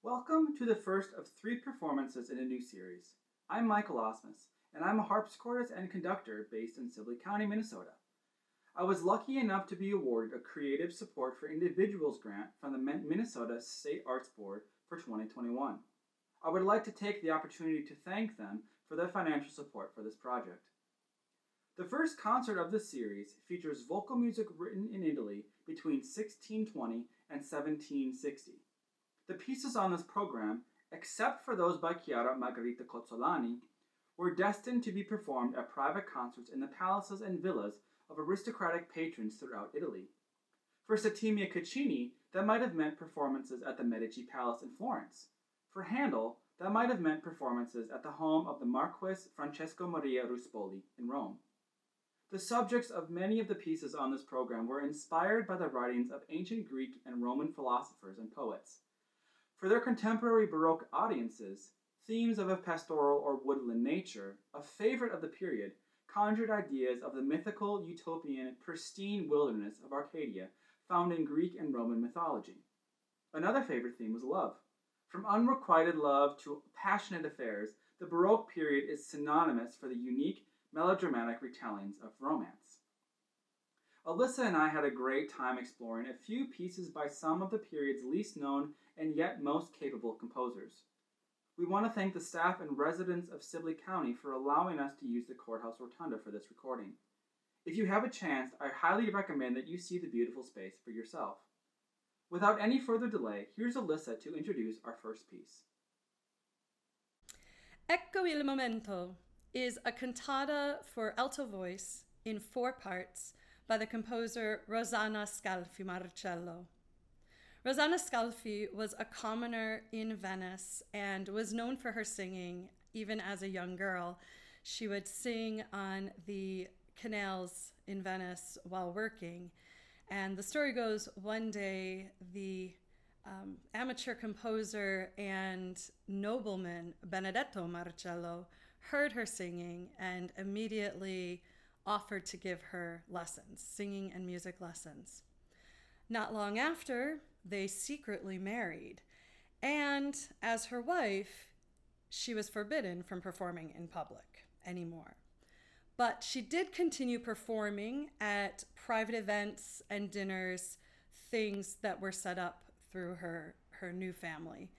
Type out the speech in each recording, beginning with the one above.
Welcome to the first of 3 performances in a new series. I'm Michael Asmus, and I'm a harpsichordist and conductor based in Sibley County, Minnesota. I was lucky enough to be awarded a Creative Support for Individuals grant from the Minnesota State Arts Board for 2021. I would like to take the opportunity to thank them for their financial support for this project. The first concert of the series features vocal music written in Italy between 1620 and 1760. The pieces on this program, except for those by Chiara Margarita Cozzolani, were destined to be performed at private concerts in the palaces and villas of aristocratic patrons throughout Italy. For Settimia Caccini, that might have meant performances at the Medici Palace in Florence. For Handel, that might have meant performances at the home of the Marquis Francesco Maria Ruspoli in Rome. The subjects of many of the pieces on this program were inspired by the writings of ancient Greek and Roman philosophers and poets. For their contemporary Baroque audiences, themes of a pastoral or woodland nature, a favorite of the period, conjured ideas of the mythical, utopian, pristine wilderness of Arcadia found in Greek and Roman mythology. Another favorite theme was love. From unrequited love to passionate affairs, the Baroque period is synonymous for the unique, melodramatic retellings of romance. Alyssa and I had a great time exploring a few pieces by some of the period's least known and yet most capable composers. We want to thank the staff and residents of Sibley County for allowing us to use the courthouse rotunda for this recording. If you have a chance, I highly recommend that you see the beautiful space for yourself. Without any further delay, here's Alyssa to introduce our first piece. Ecco il momento is a cantata for alto voice in 4 parts by the composer Rosanna Scalfi Marcello. Rosanna Scalfi was a commoner in Venice and was known for her singing even as a young girl. She would sing on the canals in Venice while working. And the story goes, one day the amateur composer and nobleman Benedetto Marcello heard her singing and immediately offered to give her lessons, singing and music lessons. Not long after, they secretly married, and as her wife, she was forbidden from performing in public anymore. But she did continue performing at private events and dinners, things that were set up through her new family.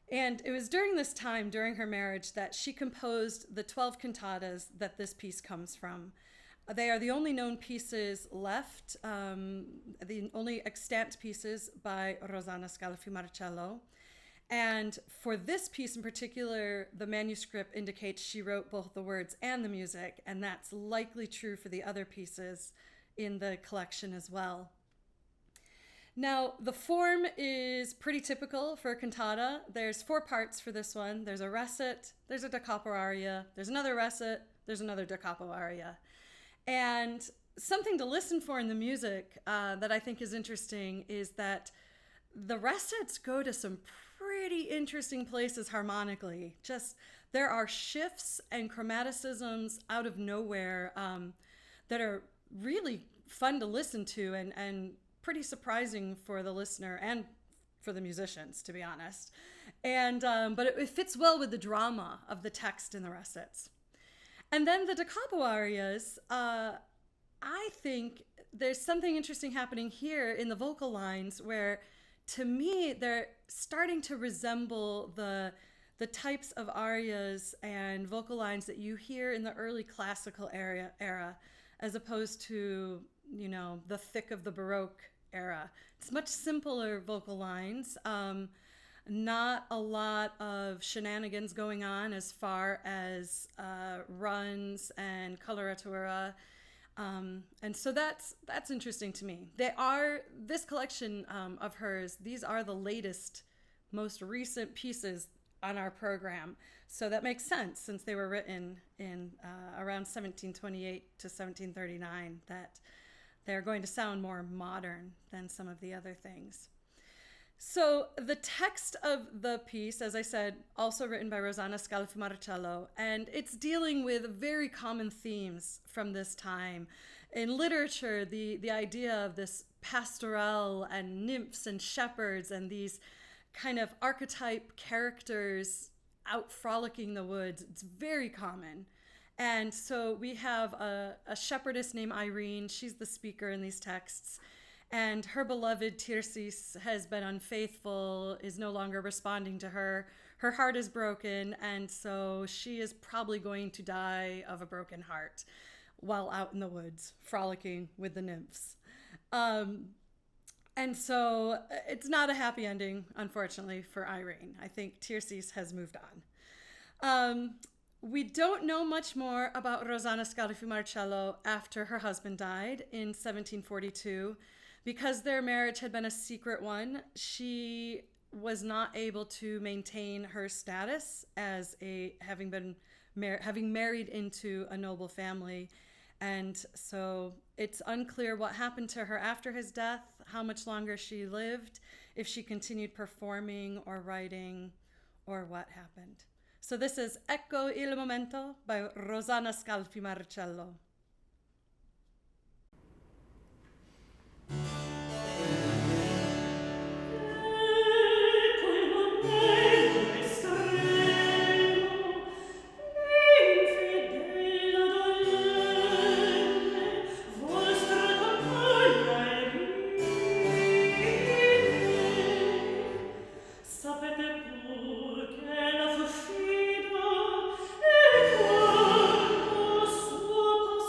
And it was during this time, during her marriage, that she composed the 12 cantatas that this piece comes from. They are the only known pieces left, the only extant pieces by Rosanna Scalfi Marcello. And for this piece in particular, the manuscript indicates she wrote both the words and the music, and that's likely true for the other pieces in the collection as well. Now, the form is pretty typical for a cantata. There's 4 parts for this one. There's a recit, there's a da capo aria, there's another recit, there's another da capo aria. And something to listen for in the music that I think is interesting is that the recits go to some pretty interesting places harmonically. Just there are shifts and chromaticisms out of nowhere that are really fun to listen to and pretty surprising for the listener and for the musicians, to be honest. And but it fits well with the drama of the text in the recits. And then the da capo arias, I think there's something interesting happening here in the vocal lines where, to me, they're starting to resemble the types of arias and vocal lines that you hear in the early classical era, as opposed to, the thick of the Baroque era. It's much simpler vocal lines. Not a lot of shenanigans going on as far as runs and coloratura. And so that's interesting to me. This collection of hers, these are the latest, most recent pieces on our program. So that makes sense since they were written in around 1728 to 1739, that they're going to sound more modern than some of the other things. So the text of the piece, as I said, also written by Rosanna Scalfi Marcello, and it's dealing with very common themes from this time. In literature, the idea of this pastoral and nymphs and shepherds and these kind of archetype characters out frolicking the woods. It's very common. And so we have a shepherdess named Irene. She's the speaker in these texts. And her beloved Tircis has been unfaithful, is no longer responding to her. Her heart is broken, and so she is probably going to die of a broken heart while out in the woods, frolicking with the nymphs. And so it's not a happy ending, unfortunately, for Irene. I think Tircis has moved on. We don't know much more about Rosanna Scalfi Marcello after her husband died in 1742. Because their marriage had been a secret one, she was not able to maintain her status as having married into a noble family. And so it's unclear what happened to her after his death, how much longer she lived, if she continued performing or writing, or what happened. So this is Ecco il momento by Rosanna Scalfi Marcello. Sapete pur che la fido e quanto suo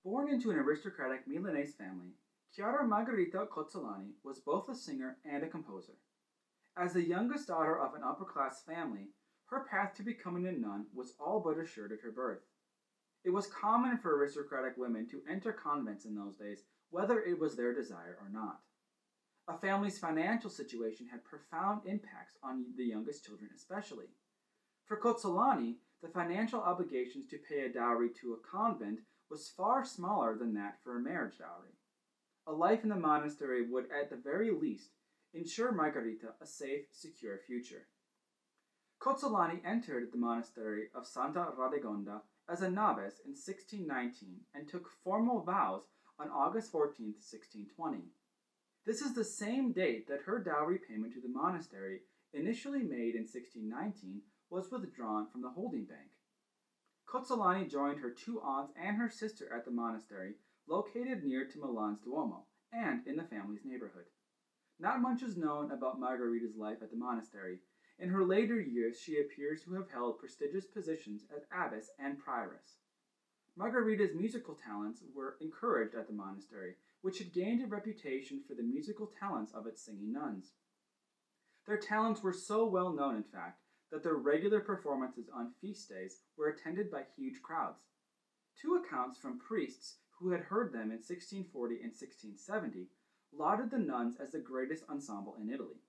Born into an aristocratic Milanese family, Chiara Margarita Cozzolani was both a singer and a composer. As the youngest daughter of an upper-class family, her path to becoming a nun was all but assured at her birth. It was common for aristocratic women to enter convents in those days, whether it was their desire or not. A family's financial situation had profound impacts on the youngest children especially. For Cozzolani, the financial obligations to pay a dowry to a convent was far smaller than that for a marriage dowry. A life in the monastery would, at the very least, ensure Margarita a safe, secure future. Cozzolani entered the monastery of Santa Radegonda as a novice in 1619 and took formal vows on August 14, 1620. This is the same date that her dowry payment to the monastery, initially made in 1619, was withdrawn from the holding bank. Cozzolani joined her two aunts and her sister at the monastery, located near to Milan's Duomo, and in the family's neighborhood. Not much is known about Margarita's life at the monastery. In her later years, she appears to have held prestigious positions as abbess and prioress. Margarita's musical talents were encouraged at the monastery, which had gained a reputation for the musical talents of its singing nuns. Their talents were so well known, in fact, that their regular performances on feast days were attended by huge crowds. Two accounts from priests who had heard them in 1640 and 1670 lauded the nuns as the greatest ensemble in Italy.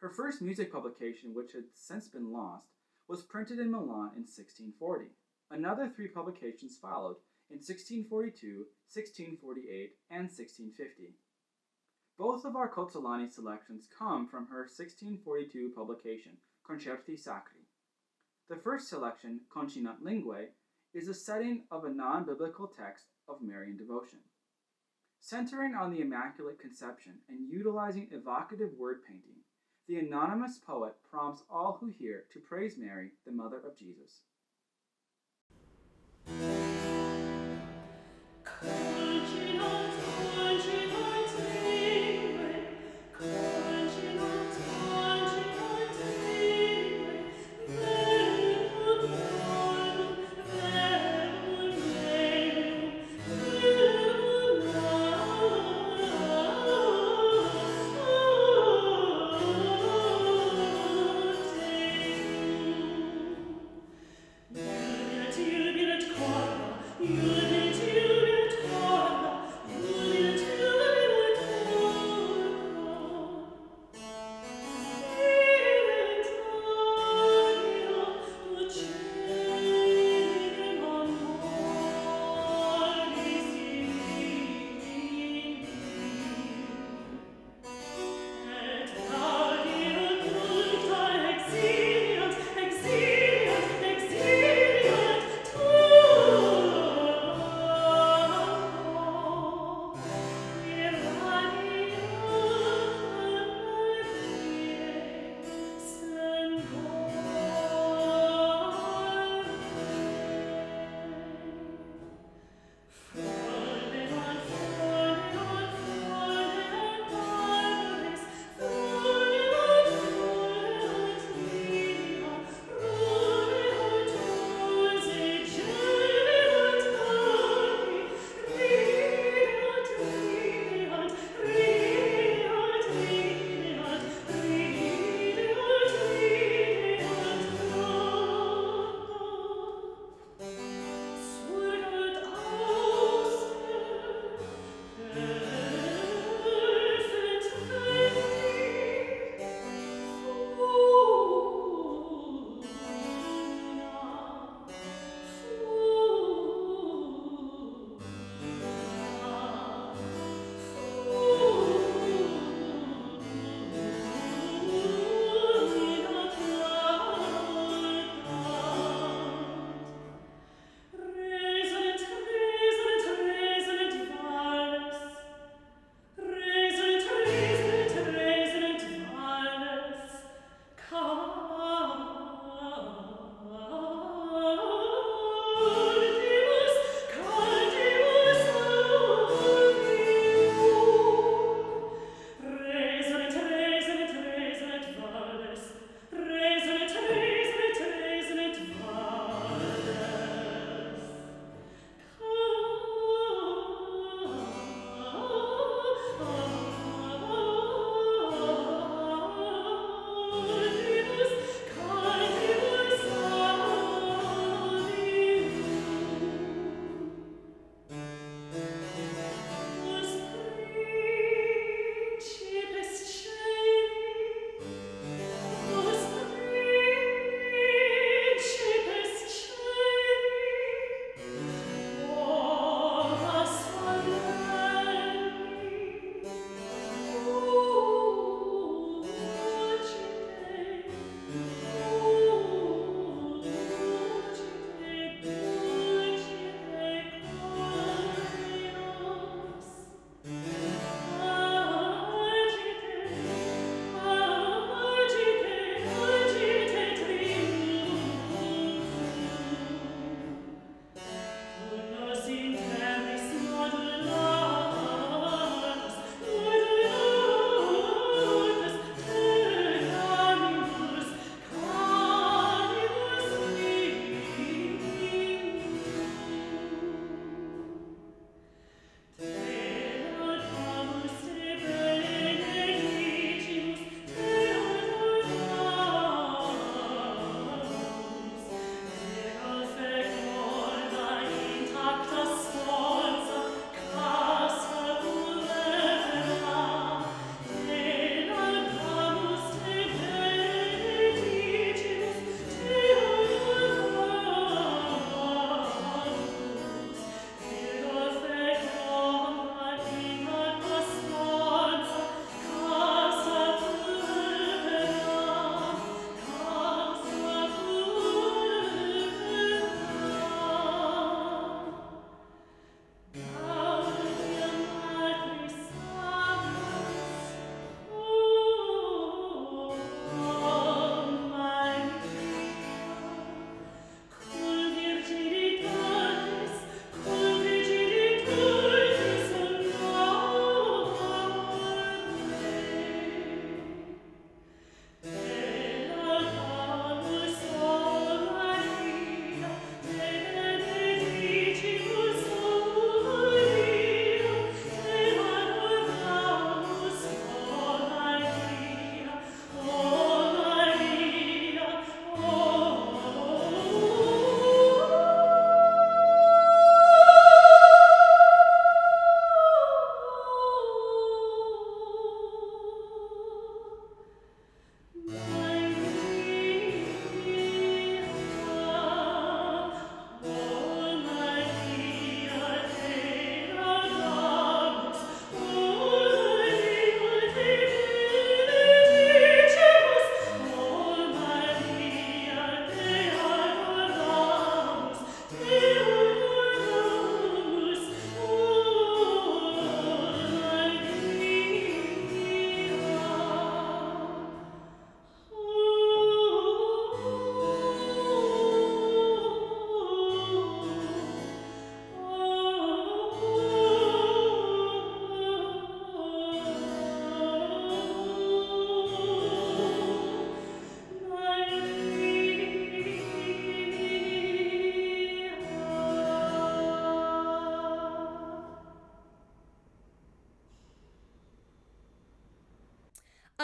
Her first music publication, which had since been lost, was printed in Milan in 1640. Another three publications followed in 1642, 1648, and 1650. Both of our Cozzolani selections come from her 1642 publication, Concerti Sacri. The first selection, Concinant linguae, is a setting of a non-biblical text of Marian devotion. Centering on the Immaculate Conception and utilizing evocative word painting, the anonymous poet prompts all who hear to praise Mary, the Mother of Jesus. Till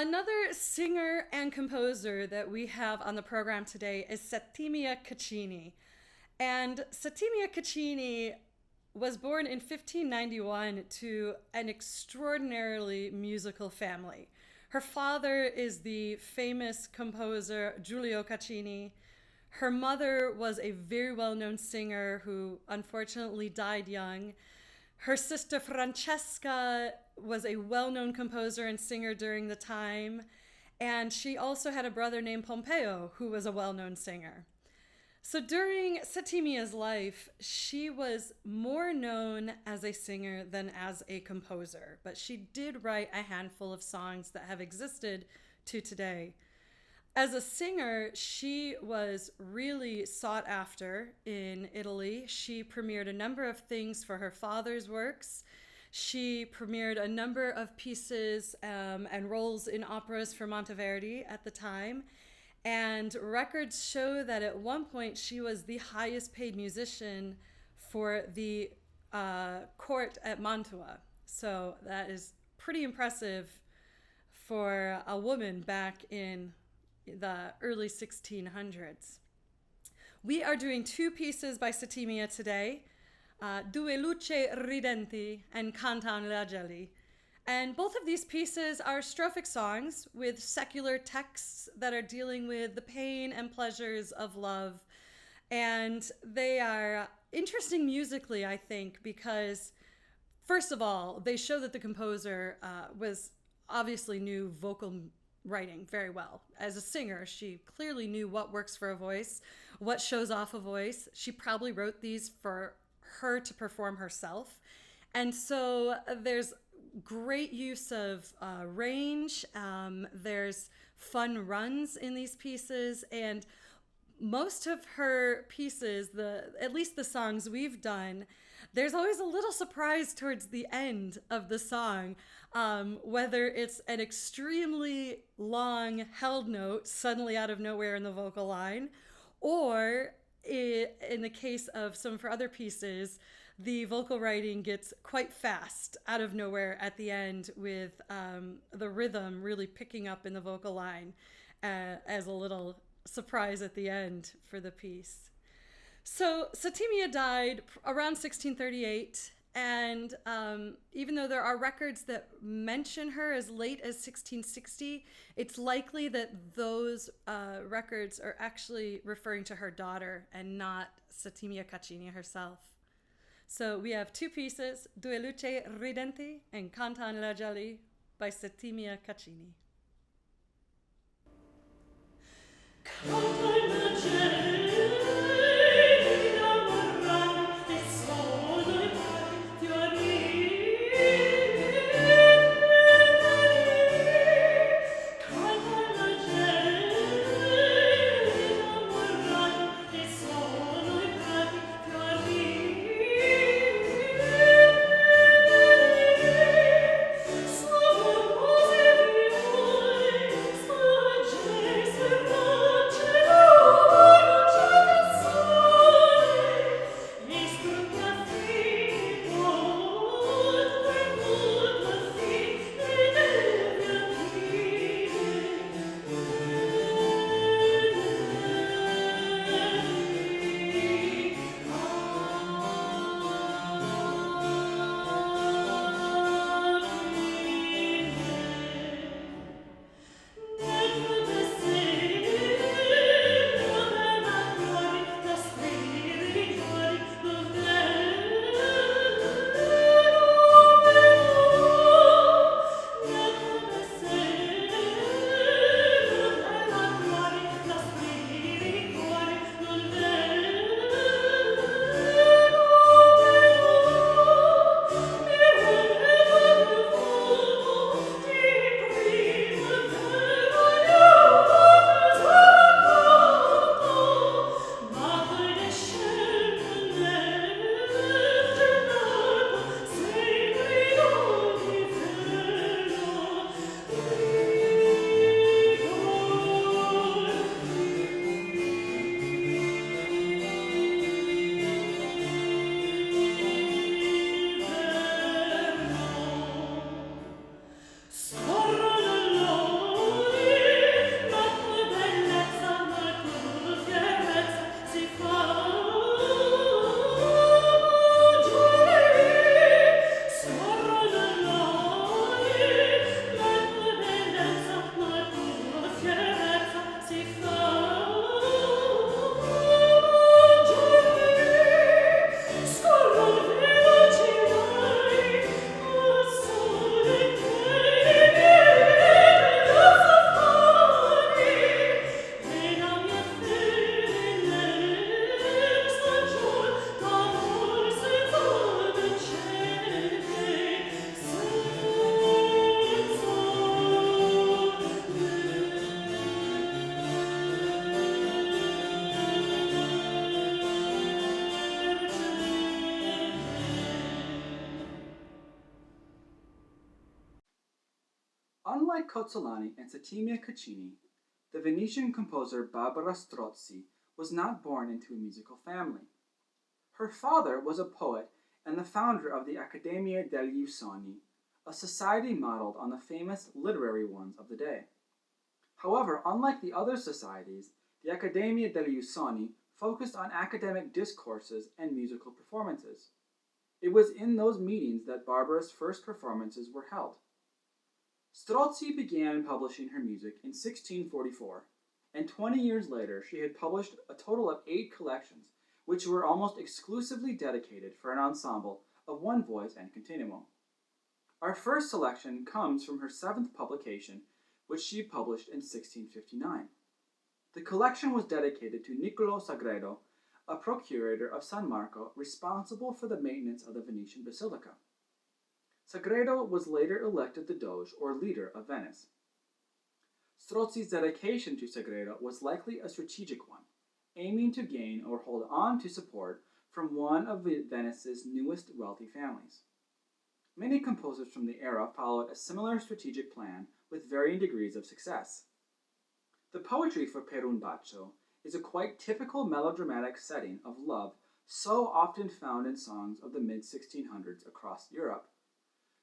Another singer and composer that we have on the program today is Settimia Caccini. And Settimia Caccini was born in 1591 to an extraordinarily musical family. Her father is the famous composer Giulio Caccini. Her mother was a very well-known singer who unfortunately died young. Her sister Francesca was a well-known composer and singer during the time. And she also had a brother named Pompeo, who was a well-known singer. So during Settimia's life, she was more known as a singer than as a composer, but she did write a handful of songs that have existed to today. As a singer, she was really sought after in Italy. She premiered a number of things for her father's works. She premiered a number of pieces and roles in operas for Monteverdi at the time. And records show that at one point she was the highest paid musician for the court at Mantua. So that is pretty impressive for a woman back in the early 1600s. We are doing two pieces by Settimia today, Due luci, ridenti and Cantan gl'augelli. And both of these pieces are strophic songs with secular texts that are dealing with the pain and pleasures of love. And they are interesting musically, I think, because first of all, they show that the composer was obviously knew vocal writing very well. As a singer, she clearly knew what works for a voice, what shows off a voice. She probably wrote these for her to perform herself. And so there's great use of range. There's fun runs in these pieces, and most of her pieces, at least the songs we've done, there's always a little surprise towards the end of the song, whether it's an extremely long held note suddenly out of nowhere in the vocal line, or in the case of some of her other pieces, the vocal writing gets quite fast out of nowhere at the end, with the rhythm really picking up in the vocal line as a little surprise at the end for the piece. So Settimia died around 1638, and even though there are records that mention her as late as 1660, it's likely that those records are actually referring to her daughter and not Settimia Caccini herself. So we have two pieces, Due luci, ridenti, and Cantan gl'augelli by Settimia Caccini. Unlike Cozzolani and Settimia Caccini, the Venetian composer Barbara Strozzi was not born into a musical family. Her father was a poet and the founder of the Accademia degli Usoni, a society modeled on the famous literary ones of the day. However, unlike the other societies, the Accademia degli Usoni focused on academic discourses and musical performances. It was in those meetings that Barbara's first performances were held. Strozzi began publishing her music in 1644, and 20 years later she had published a total of 8 collections, which were almost exclusively dedicated for an ensemble of one voice and continuo. Our first selection comes from her seventh publication, which she published in 1659. The collection was dedicated to Niccolò Sagredo, a procurator of San Marco responsible for the maintenance of the Venetian basilica. Sagredo was later elected the Doge, or leader, of Venice. Strozzi's dedication to Sagredo was likely a strategic one, aiming to gain or hold on to support from one of Venice's newest wealthy families. Many composers from the era followed a similar strategic plan with varying degrees of success. The poetry for Per un bacio is a quite typical melodramatic setting of love so often found in songs of the mid-1600s across Europe.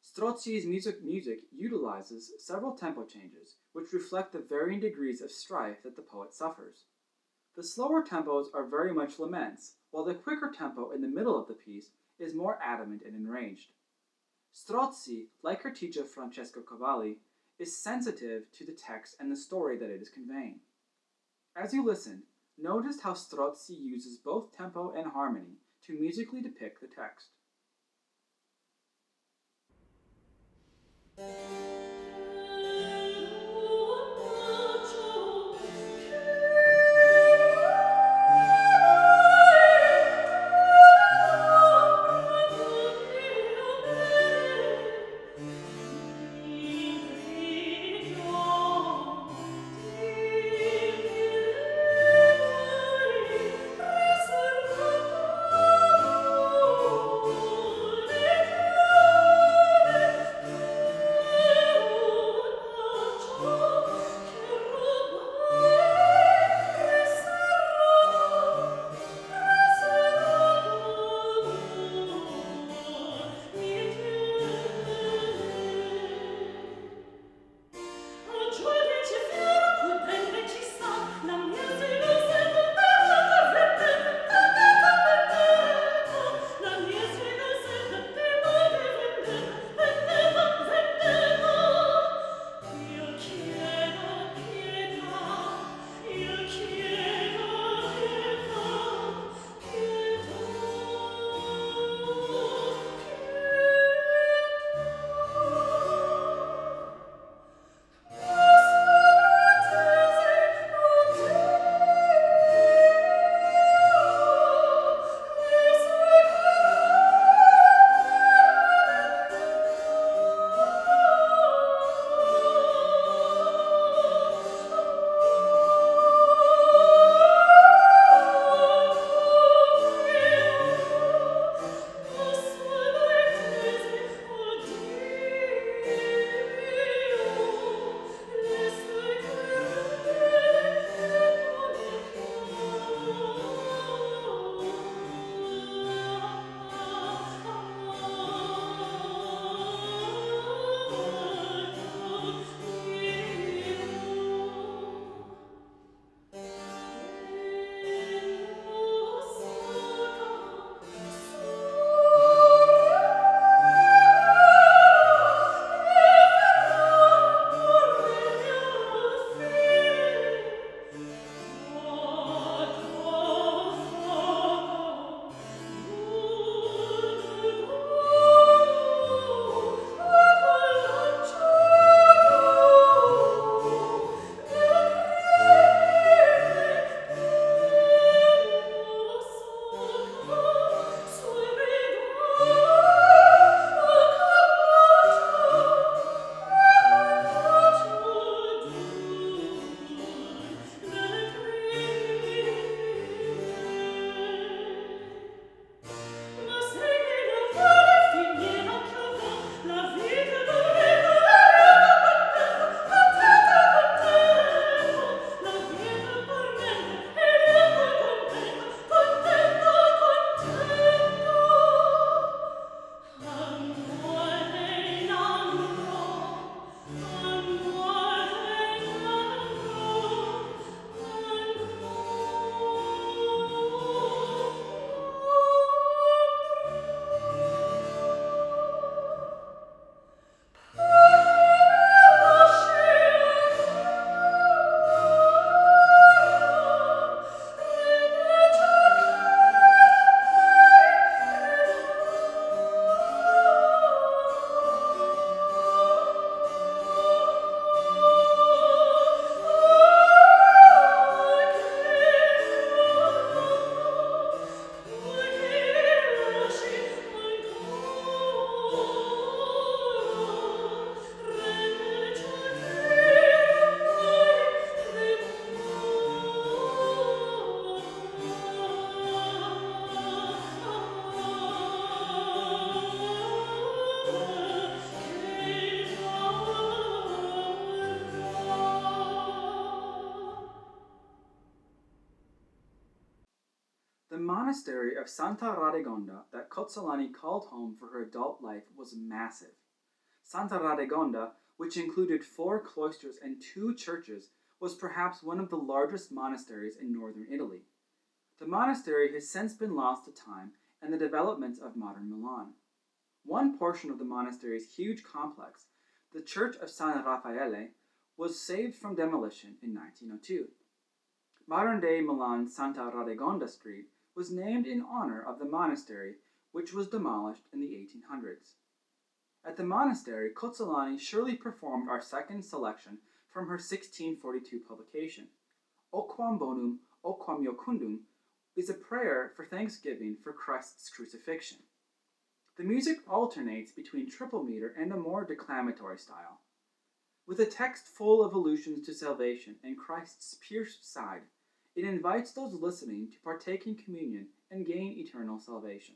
Strozzi's music utilizes several tempo changes, which reflect the varying degrees of strife that the poet suffers. The slower tempos are very much laments, while the quicker tempo in the middle of the piece is more adamant and enraged. Strozzi, like her teacher Francesco Cavalli, is sensitive to the text and the story that it is conveying. As you listen, notice how Strozzi uses both tempo and harmony to musically depict the text. monastery of Santa Radegonda that Cozzolani called home for her adult life was massive. Santa Radegonda, which included 4 cloisters and 2 churches, was perhaps one of the largest monasteries in northern Italy. The monastery has since been lost to time and the developments of modern Milan. One portion of the monastery's huge complex, the Church of San Raffaele, was saved from demolition in 1902. Modern-day Milan's Santa Radegonda Street was named in honor of the monastery, which was demolished in the 1800s. At the monastery, Cozzolani surely performed our second selection from her 1642 publication. O quam bonum, o quam iocundum is a prayer for thanksgiving for Christ's crucifixion. The music alternates between triple meter and a more declamatory style. With a text full of allusions to salvation and Christ's pierced side, it invites those listening to partake in communion and gain eternal salvation.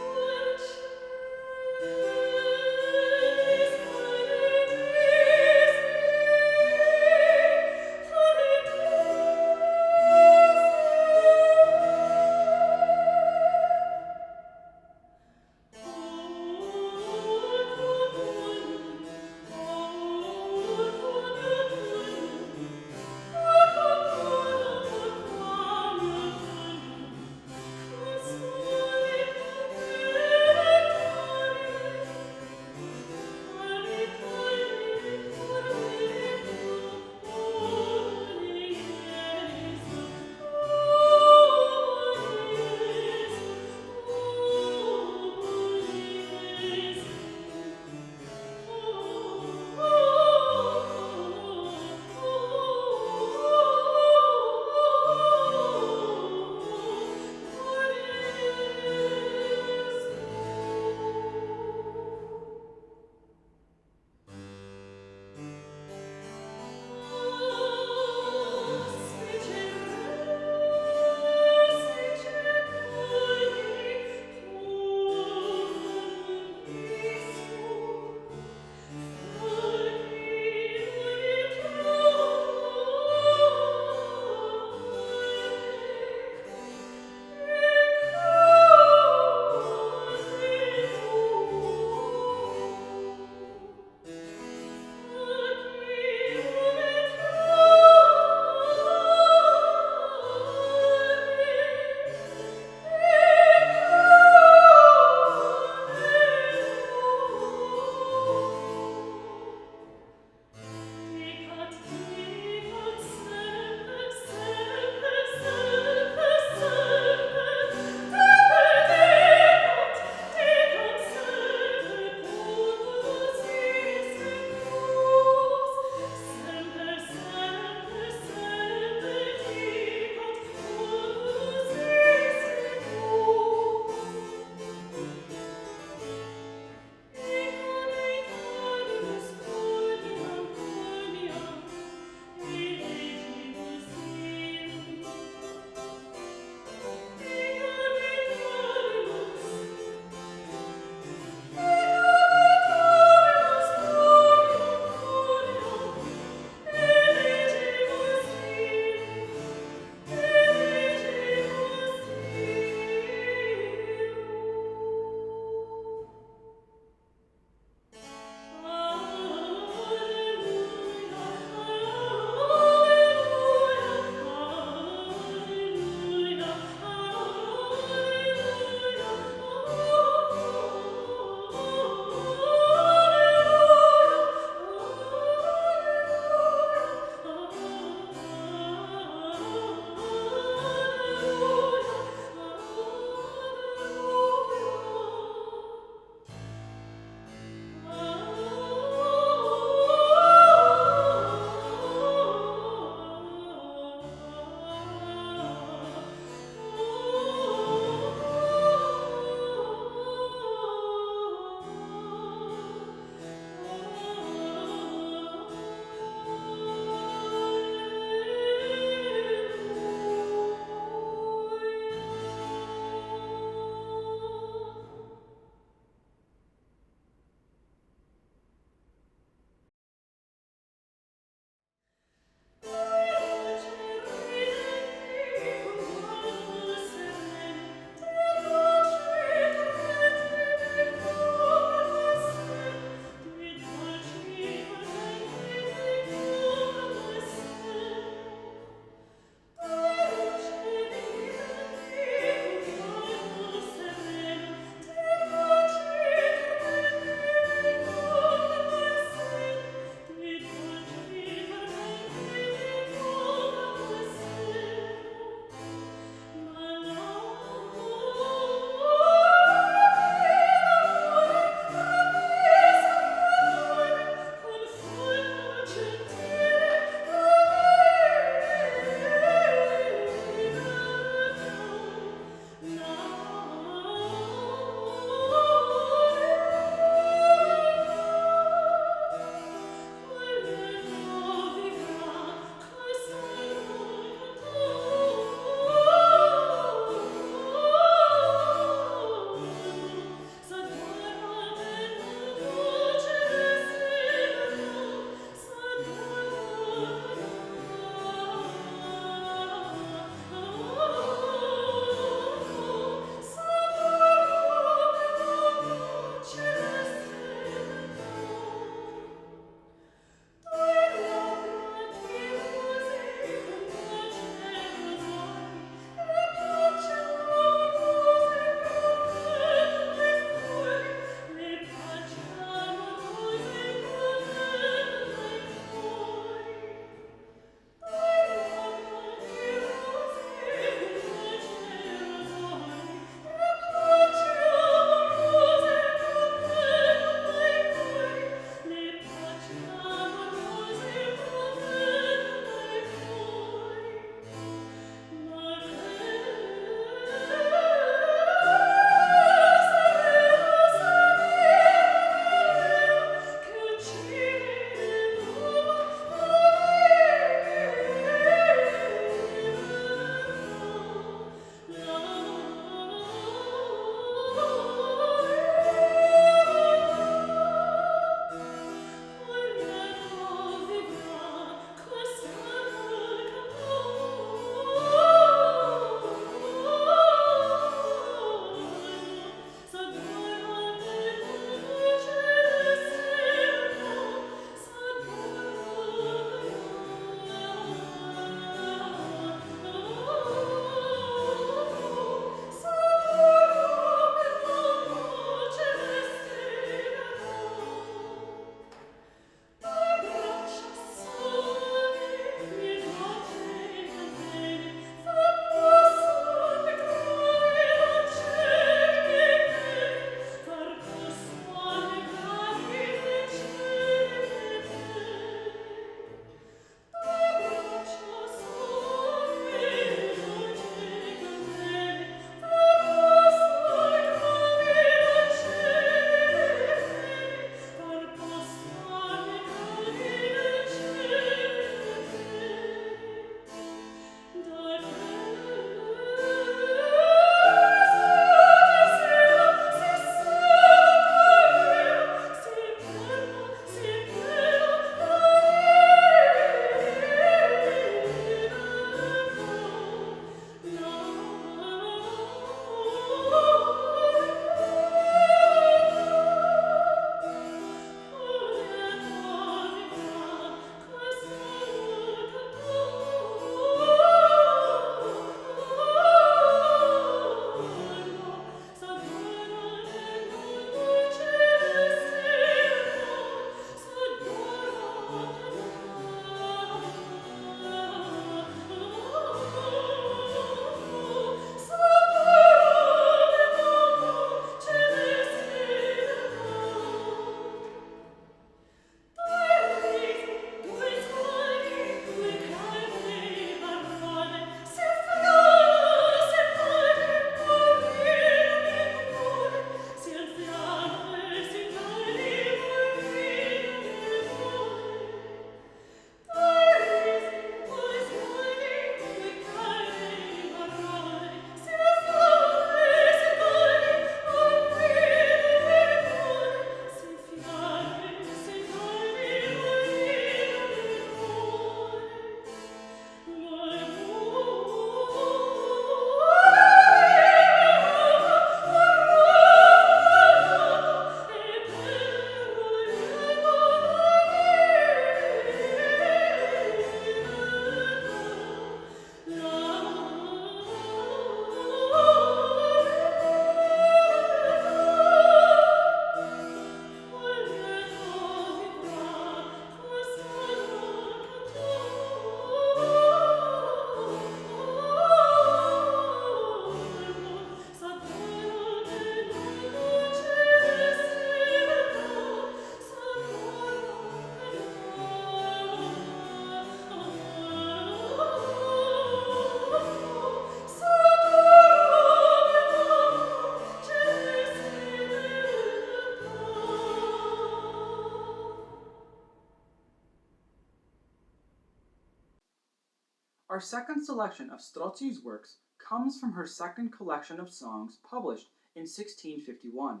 Our second selection of Strozzi's works comes from her second collection of songs published in 1651.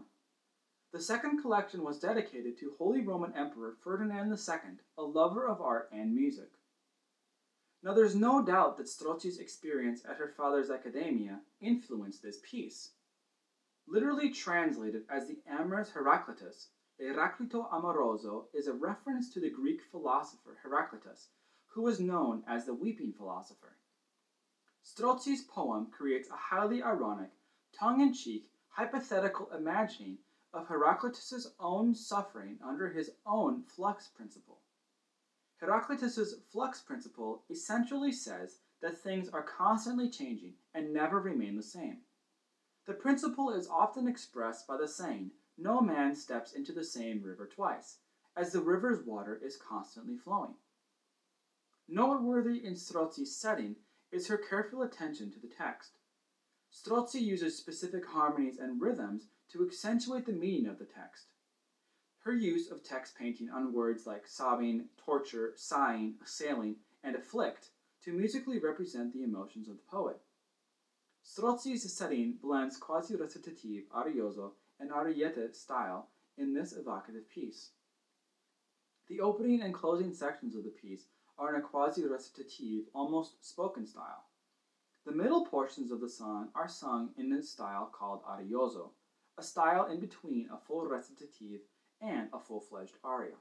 The second collection was dedicated to Holy Roman Emperor Ferdinand II, a lover of art and music. Now there's no doubt that Strozzi's experience at her father's Accademia influenced this piece. Literally translated as the amorous Heraclitus, Heraclito Amoroso is a reference to the Greek philosopher Heraclitus, who was known as the weeping philosopher. Strozzi's poem creates a highly ironic, tongue-in-cheek, hypothetical imagining of Heraclitus's own suffering under his own flux principle. Heraclitus's flux principle essentially says that things are constantly changing and never remain the same. The principle is often expressed by the saying, "No man steps into the same river twice," as the river's water is constantly flowing. Noteworthy in Strozzi's setting is her careful attention to the text. Strozzi uses specific harmonies and rhythms to accentuate the meaning of the text. Her use of text painting on words like sobbing, torture, sighing, assailing, and afflict to musically represent the emotions of the poet. Strozzi's setting blends quasi-recitative, arioso, and ariete style in this evocative piece. The opening and closing sections of the piece are in a quasi-recitative, almost spoken style. The middle portions of the song are sung in a style called arioso, a style in between a full recitative and a full-fledged aria.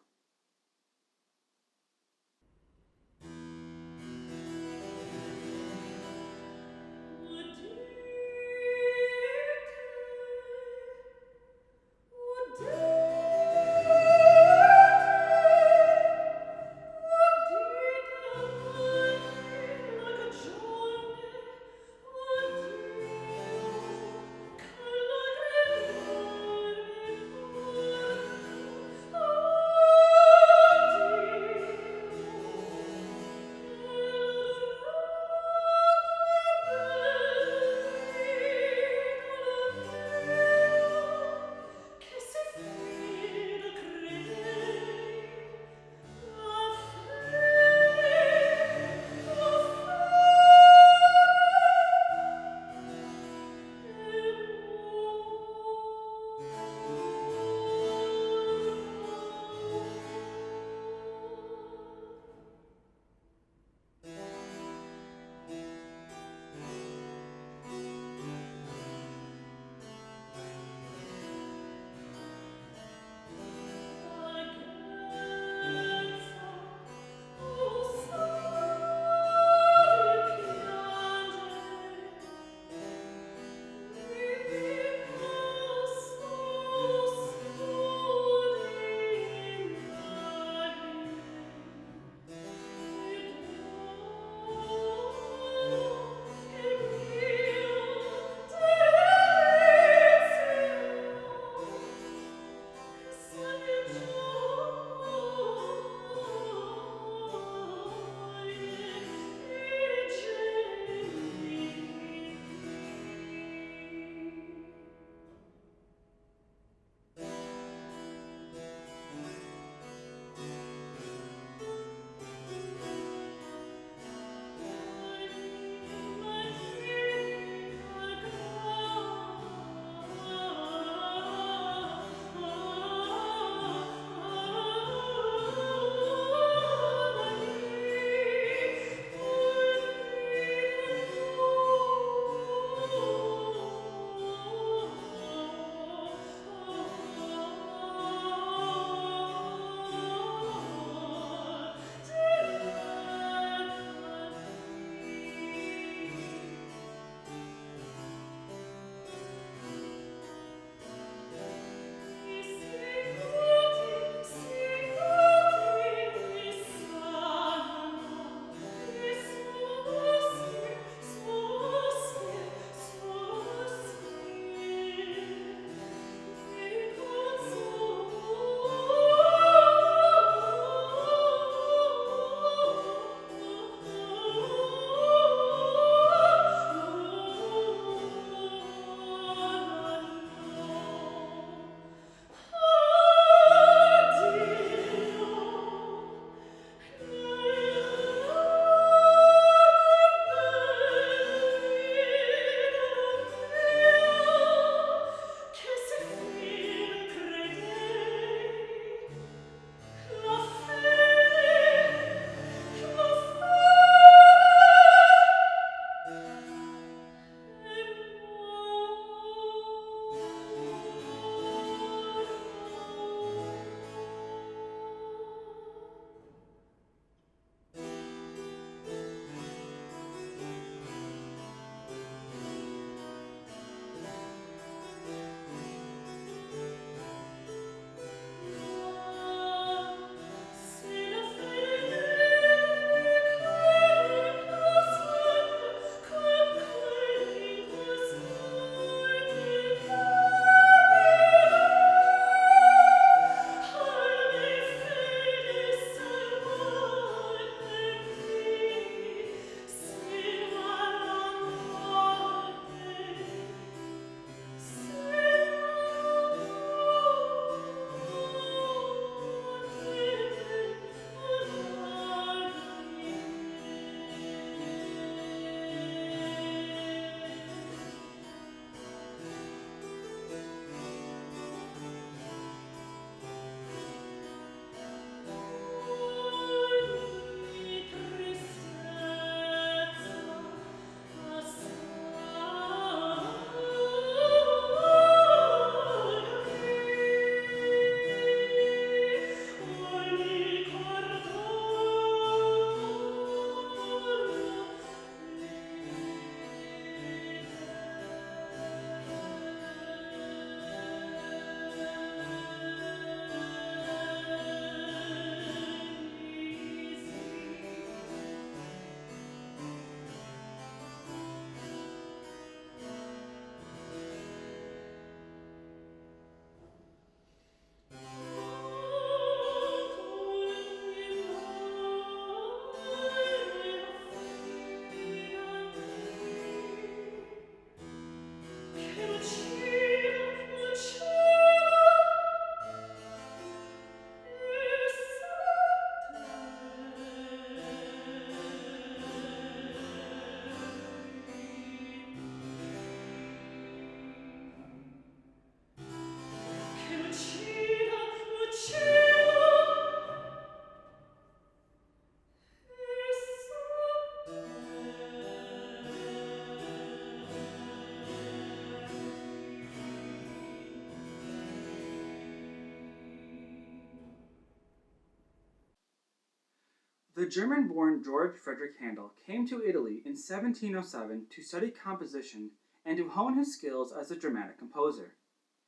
The German-born George Frideric Handel came to Italy in 1707 to study composition and to hone his skills as a dramatic composer.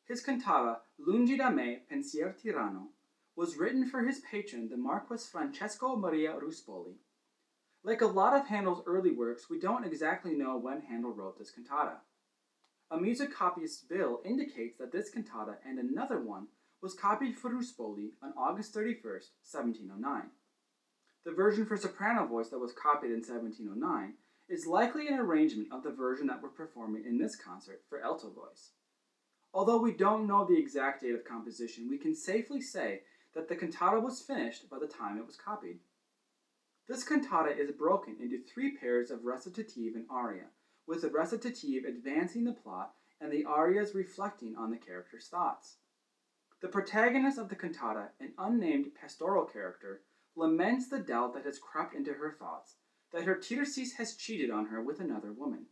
His cantata, Lungi da me, pensier, tiranno, was written for his patron, the Marquis Francesco Maria Ruspoli. Like a lot of Handel's early works, we don't exactly know when Handel wrote this cantata. A music copyist's bill indicates that this cantata and another one was copied for Ruspoli on August 31st, 1709. The version for soprano voice that was copied in 1709 is likely an arrangement of the version that we're performing in this concert for alto voice. Although we don't know the exact date of composition, we can safely say that the cantata was finished by the time it was copied. This cantata is broken into 3 pairs of recitative and aria, with the recitative advancing the plot and the arias reflecting on the character's thoughts. The protagonist of the cantata, an unnamed pastoral character, laments the doubt that has crept into her thoughts, that her Tircis has cheated on her with another woman.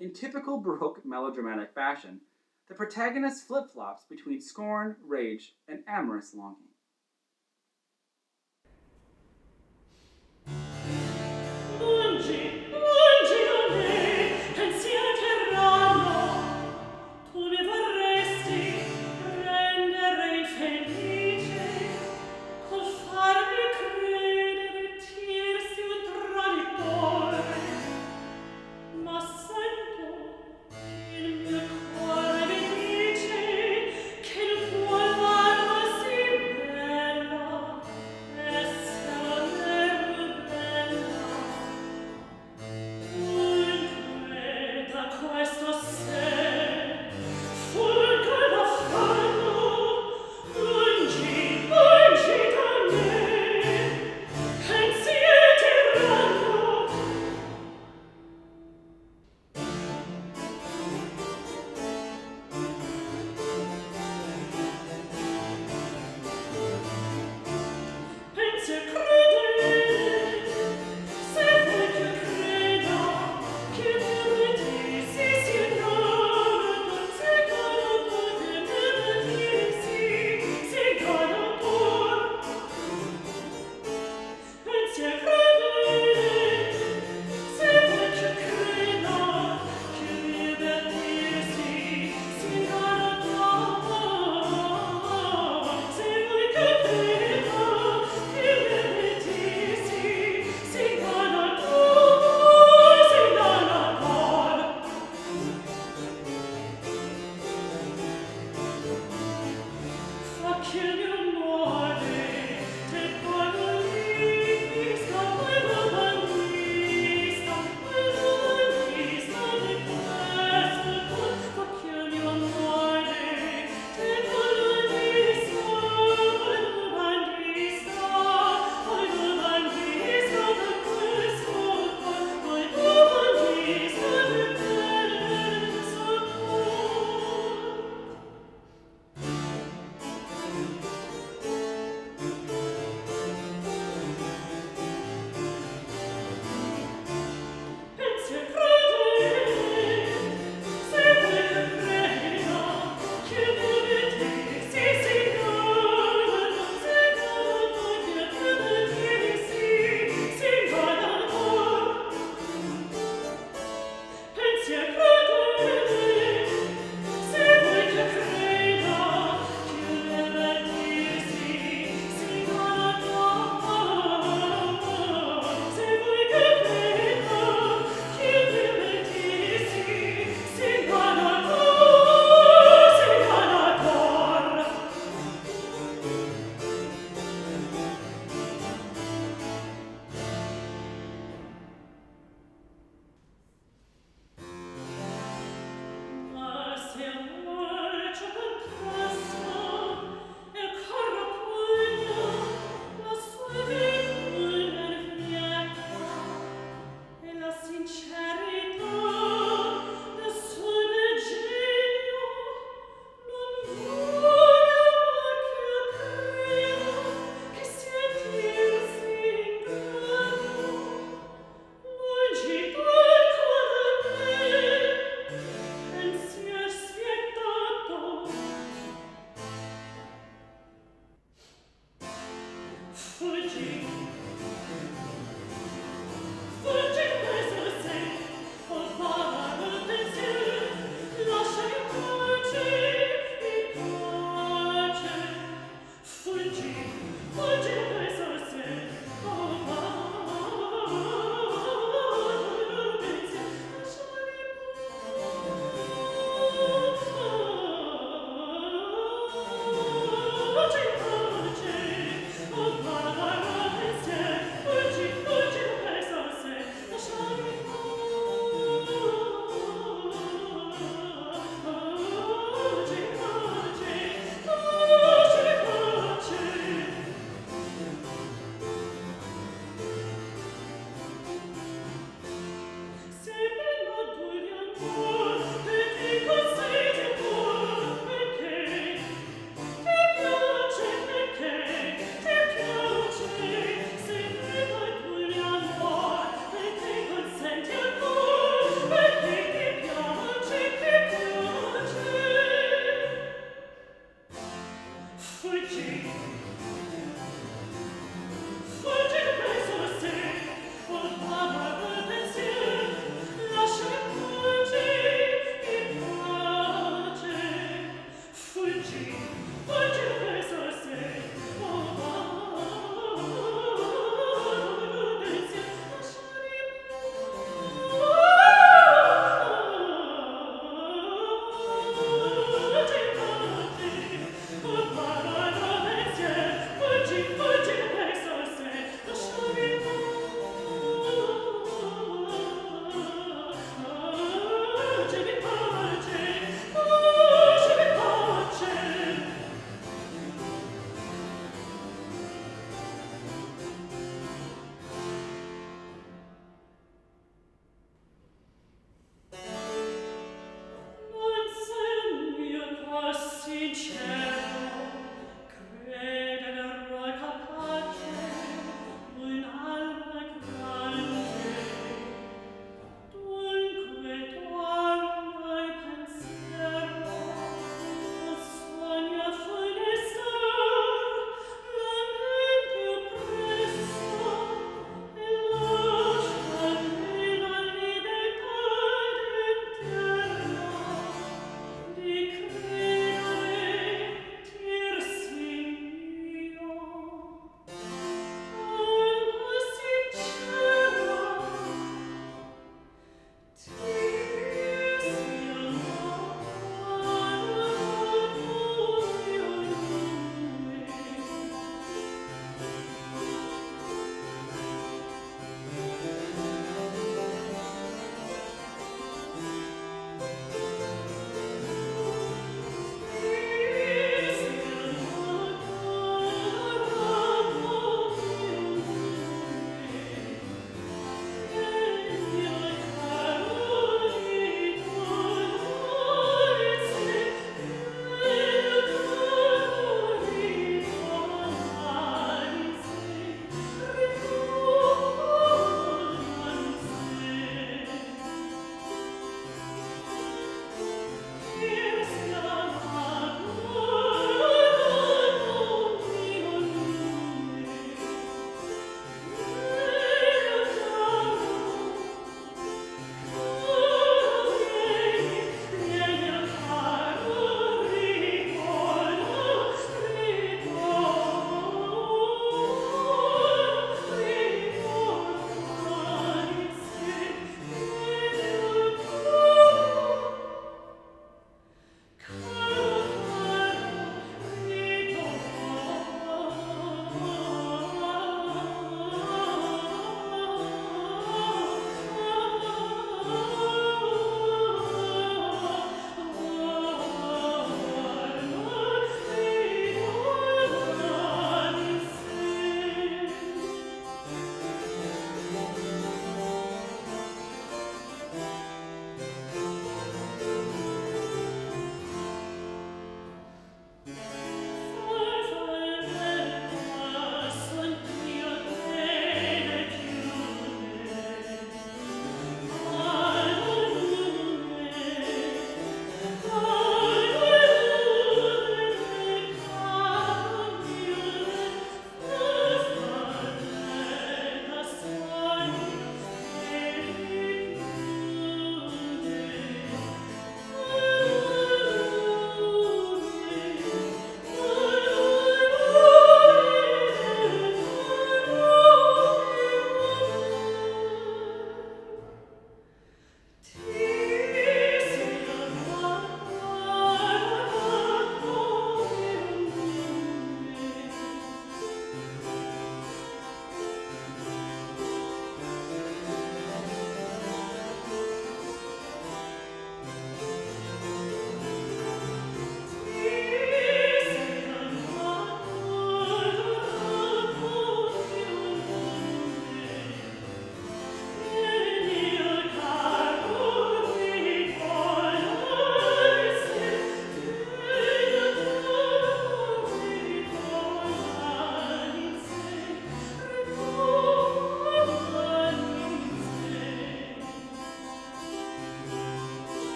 In typical Baroque melodramatic fashion, the protagonist flip-flops between scorn, rage, and amorous longing.